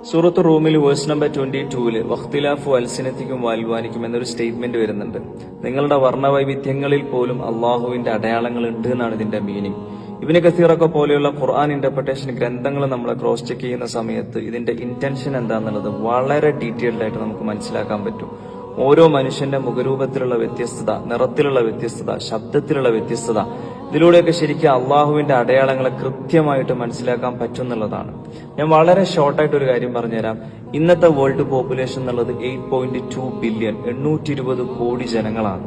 സൂറത്ത് റൂമിൽ verse number 22 വഖ്തിലാഫു അൽസിനത്തിക്കും വാൽവാനിക്കും എന്നൊരു statement വരുന്നുണ്ട്. നിങ്ങളുടെ വർണ്ണവൈവിധ്യങ്ങളിൽ പോലും അള്ളാഹുവിന്റെ അടയാളങ്ങൾ ഉണ്ട് എന്നാണ് ഇതിന്റെ മീനിങ്. ഇബ്നു കസീറൊക്കെ പോലെയുള്ള ഖുർആൻ ഇന്റർപ്രിട്ടേഷൻ ഗ്രന്ഥങ്ങൾ നമ്മൾ ക്രോസ് ചെക്ക് ചെയ്യുന്ന സമയത്ത് ഇതിന്റെ ഇന്റൻഷൻ എന്താണെന്നുള്ളത് വളരെ ഡീറ്റെയിൽഡ് ആയിട്ട് നമുക്ക് മനസ്സിലാക്കാൻ പറ്റും. ഓരോ മനുഷ്യന്റെ മുഖരൂപത്തിലുള്ള വ്യത്യസ്തത, നിറത്തിലുള്ള വ്യത്യസ്തത, ശബ്ദത്തിലുള്ള വ്യത്യസ്തത, ഇതിലൂടെയൊക്കെ ശരിക്കും അള്ളാഹുവിന്റെ അടയാളങ്ങളെ കൃത്യമായിട്ട് മനസ്സിലാക്കാൻ പറ്റുന്നുള്ളതാണ്. ഞാൻ വളരെ ഷോർട്ടായിട്ട് ഒരു കാര്യം പറഞ്ഞുതരാം. ഇന്നത്തെ വേൾഡ് പോപ്പുലേഷൻ എന്നുള്ളത് 8.2 ബില്യൺ 820 കോടി ജനങ്ങളാണ്.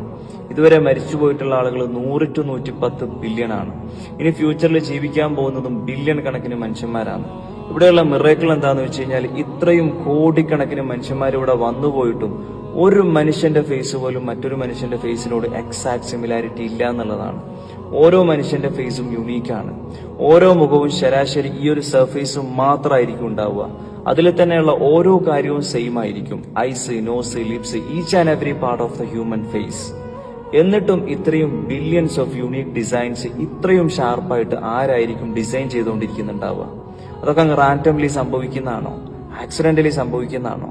ഇതുവരെ മരിച്ചുപോയിട്ടുള്ള ആളുകൾ 100 to 110 ബില്യൺ ആണ്. ഇനി ഫ്യൂച്ചറിൽ ജീവിക്കാൻ പോകുന്നതും ബില്യൺ കണക്കിന് മനുഷ്യന്മാരാണ്. ഇവിടെയുള്ള മിറേക്കിൾ എന്താന്ന് വെച്ച് കഴിഞ്ഞാൽ ഇത്രയും കോടിക്കണക്കിന് മനുഷ്യന്മാർ ഇവിടെ വന്നുപോയിട്ടും ഒരു മനുഷ്യന്റെ ഫേസ് പോലും മറ്റൊരു മനുഷ്യന്റെ ഫേസിനോട് എക്സാക്ട് സിമിലാരിറ്റി ഇല്ല എന്നുള്ളതാണ്. ഓരോ മനുഷ്യന്റെ ഫേസും യുണീക്കാണ്. ഓരോ മുഖവും ശരാശരി ഈ ഒരു സർഫേസും മാത്രമായിരിക്കും ഉണ്ടാവുക. അതിൽ തന്നെയുള്ള ഓരോ കാര്യവും സെയിം ആയിരിക്കും. Eyes, nose, lips, each and every part of the human face. എന്നിട്ടും ഇത്രയും ബില്യൺസ് ഓഫ് യൂണീക് ഡിസൈൻസ് ഇത്രയും ഷാർപ്പായിട്ട് ആരായിരിക്കും ഡിസൈൻ ചെയ്തുകൊണ്ടിരിക്കുന്നുണ്ടാവുക? അതൊക്കെ അങ്ങ് റാൻഡംലി സംഭവിക്കുന്നതാണോ? ആക്സിഡന്റലി സംഭവിക്കുന്നതാണോ?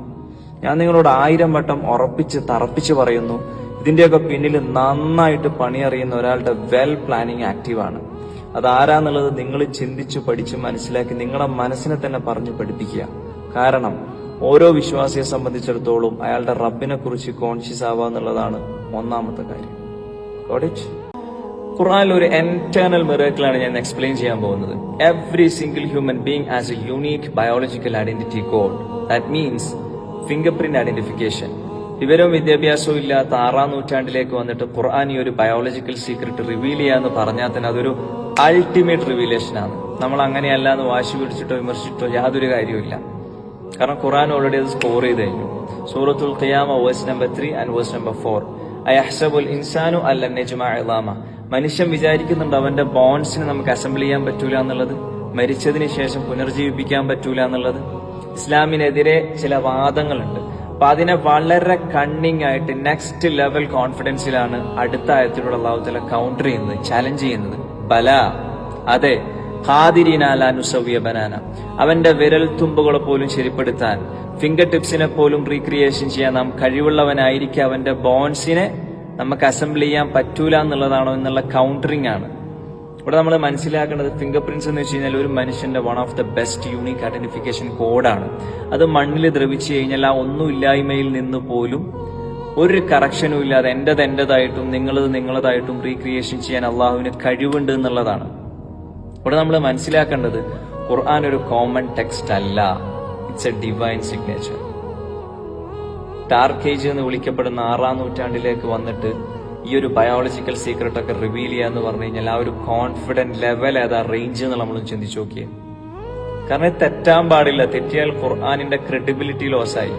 ഞാൻ നിങ്ങളോട് 1000 വട്ടം ഉറപ്പിച്ച് തറപ്പിച്ച് പറയുന്നു, ഇതിന്റെയൊക്കെ പിന്നിൽ നന്നായിട്ട് പണിയറിയുന്ന ഒരാളുടെ വെൽ പ്ലാനിങ് ആക്റ്റീവാണ്. അതാരാന്നുള്ളത് നിങ്ങൾ ചിന്തിച്ചു പഠിച്ച് മനസ്സിലാക്കി നിങ്ങളുടെ മനസ്സിനെ തന്നെ പറഞ്ഞു പഠിപ്പിക്കുക. കാരണം ഓരോ വിശ്വാസിയെ സംബന്ധിച്ചിടത്തോളം അയാളുടെ റബ്ബിനെ കുറിച്ച് കോൺഷ്യസ് ആവുക എന്നുള്ളതാണ് ഒന്നാമത്തെ കാര്യം. ഖുർആനിൽ ഒരു ഇന്റേണൽ മിറക്കിളാണ് ഞാൻ എക്സ്പ്ലെയിൻ ചെയ്യാൻ പോകുന്നത്. Every single human being as A unique biological identity code. That means finger print identification. വിവരവും വിദ്യാഭ്യാസവും ഇല്ലാത്ത 6ാം നൂറ്റാണ്ടിലേക്ക് വന്നിട്ട് ഖുർആൻ ഈ ഒരു ബയോളജിക്കൽ സീക്രട്ട് റിവീൽ ചെയ്യാന്ന് പറഞ്ഞാൽ തന്നെ അതൊരു അൾട്ടിമേറ്റ് റിവീലേഷനാണ്. നമ്മൾ അങ്ങനെയല്ല എന്ന് വാശി പിടിച്ചിട്ടോ വിമർശിച്ചിട്ടോ യാതൊരു കാര്യമില്ല. കാരണം ഖുർആൻ ഓൾറെഡി അത് സ്കോർ ചെയ്ത് കഴിഞ്ഞു. സൂറത്തുൽ ഖിയാമ verse number 3 and verse number 4. അയഹ്സബുൽ ഇൻസാനു അല്ലൻ നജ്മഅ ഇളാമ. മനുഷ്യൻ വിചാരിക്കുന്നുണ്ട് അവന്റെ ബോൺസിനെ നമുക്ക് അസംബിൾ ചെയ്യാൻ പറ്റൂല എന്നുള്ളത്, മരിച്ചതിന് ശേഷം പുനർജീവിപ്പിക്കാൻ പറ്റൂല എന്നുള്ളത്. ഇസ്ലാമിനെതിരെ ചില വാദങ്ങളുണ്ട്. അപ്പൊ അതിനെ വളരെ കണ്ണിങ് ആയിട്ട് നെക്സ്റ്റ് ലെവൽ കോൺഫിഡൻസിലാണ് അടുത്ത ആയത്തിലൂടെ അല്ലാഹു തആല കൗണ്ടർ ചെയ്യുന്നത്, ചലഞ്ച് ചെയ്യുന്നത്. ബല, അതെ, ഖാദിരീനാലുസവ്യ ബനാന, അവന്റെ വിരൽ തുമ്പുകളെ പോലും ശരിപ്പെടുത്താൻ, ഫിംഗർ ടിപ്സിനെ പോലും റീക്രിയേഷൻ ചെയ്യാൻ നാം കഴിവുള്ളവനായിരിക്കും. അവന്റെ ബോൺസിനെ നമുക്ക് അസംബിൾ ചെയ്യാൻ പറ്റൂല എന്നുള്ളതാണോ എന്നുള്ള കൗണ്ടറിംഗ് ആണ് ഇവിടെ നമ്മൾ മനസ്സിലാക്കേണ്ടത്. ഫിംഗർ പ്രിന്റ്സ് എന്ന് വെച്ച് കഴിഞ്ഞാൽ ഒരു മനുഷ്യന്റെ one of the best unique identification കോഡാണ്. അത് മണ്ണിൽ ദ്രവിച്ചു കഴിഞ്ഞാൽ ആ ഒന്നുമില്ലായ്മയിൽ നിന്ന് പോലും ഒരു കറക്ഷനും ഇല്ലാതെ എന്റേതായിട്ടും നിങ്ങളതായിട്ടും റീക്രിയേഷൻ ചെയ്യാൻ അള്ളാഹുവിന് കഴിവുണ്ട് എന്നുള്ളതാണ്. ഇവിടെ നമ്മൾ മനസ്സിലാക്കേണ്ടത് ഖുർആൻ ഒരു കോമൺ ടെക്സ്റ്റ് അല്ല, it's A divine signature. Dark age എന്ന് വിളിക്കപ്പെടുന്ന 6ാം നൂറ്റാണ്ടിലേക്ക് വന്നിട്ട് ഈ ഒരു ബയോളജിക്കൽ സീക്രട്ട് ഒക്കെ റിവീൽ ചെയ്യാന്ന് പറഞ്ഞു കഴിഞ്ഞാൽ ആ ഒരു കോൺഫിഡന്റ് ലെവൽ ഏതാ റേഞ്ച് എന്ന് നമ്മൾ ചിന്തിച്ചു നോക്കിയേ. കാരണം തെറ്റാൻ പാടില്ല. തെറ്റിയാൽ ഖുർആനിന്റെ ക്രെഡിബിലിറ്റി ലോസായി.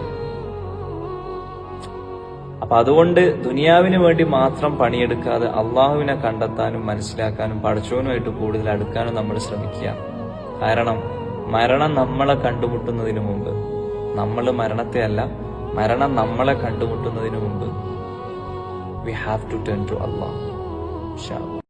അപ്പൊ അതുകൊണ്ട് ദുനിയാവിന് വേണ്ടി മാത്രം പണിയെടുക്കാതെ അള്ളാഹുവിനെ കണ്ടെത്താനും മനസ്സിലാക്കാനും പടച്ചവനുമായിട്ട് കൂടുതൽ അടുക്കാനും നമ്മൾ ശ്രമിക്കുക. കാരണം മരണം നമ്മളെ കണ്ടുമുട്ടുന്നതിന് മുമ്പ്, നമ്മൾ മരണത്തെ അല്ല, മരണം നമ്മളെ കണ്ടുമുട്ടുന്നതിന് മുമ്പ് we have to turn to Allah. Inshallah.